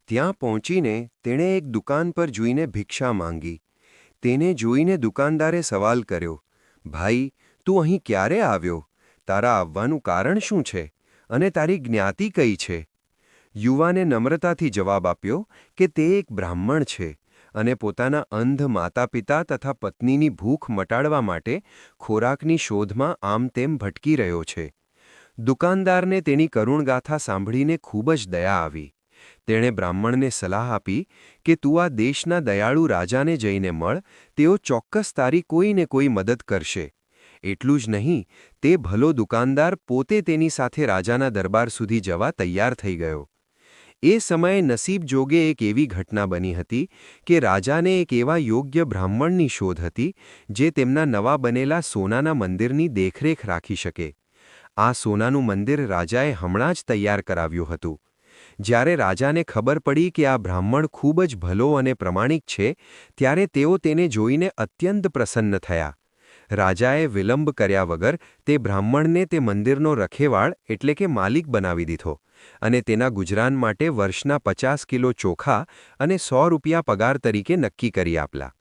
ત્યાં પહોંચીને તેણે એક દુકાન પર જોઈને ભિક્ષા માંગી. તેને જોઈને દુકાનદારે સવાલ કર્યો, ભાઈ, તું અહીં ક્યારે આવ્યો? તારા આવવાનું કારણ શું છે? અને તારી જ્ઞાતિ કઈ છે? યુવાને નમ્રતાથી જવાબ આપ્યો કે તે એક બ્રાહ્મણ છે અને પોતાના અંધ માતાપિતા તથા પત્નીની ભૂખ મટાડવા માટે ખોરાકની શોધમાં આમ તેમ ભટકી રહ્યો છે. દુકાનદારને તેની કરુણગાથા સાંભળીને ખૂબ જ દયા આવી. તેણે બ્રાહ્મણને સલાહ આપી કે તું આ દેશના દયાળુ રાજાને જઈને મળ, તેઓ ચોક્કસ તારી કોઈને કોઈ મદદ કરશે. એટલું જ નહીં, તે ભલો દુકાનદાર પોતે તેની સાથે રાજાના દરબાર સુધી જવા તૈયાર થઈ ગયો. એ સમયે નસીબ જોગે એક એવી ઘટના બની હતી કે રાજાને એક એવા યોગ્ય બ્રાહ્મણની શોધ હતી જે તેમના નવા બનેલા સોનાના મંદિરની દેખરેખ રાખી શકે. આ સોનાનું મંદિર રાજાએ હમણાં જ તૈયાર કરાવ્યું હતું. જ્યારે રાજાને ખબર પડી કે આ બ્રાહ્મણ ખૂબ જ ભલો અને પ્રમાણિક છે, ત્યારે તેઓ તેને જોઈને અત્યંત પ્રસન્ન થયા. રાજાએ વિલંબ કર્યા વગર તે બ્રાહ્મણને તે મંદિરનો રખેવાળ એટલે કે માલિક બનાવી દીધો અને તેના ગુજરાન માટે વર્ષના 50 કિલો ચોખા અને 100 રૂપિયા પગાર તરીકે નક્કી કરી આપલા.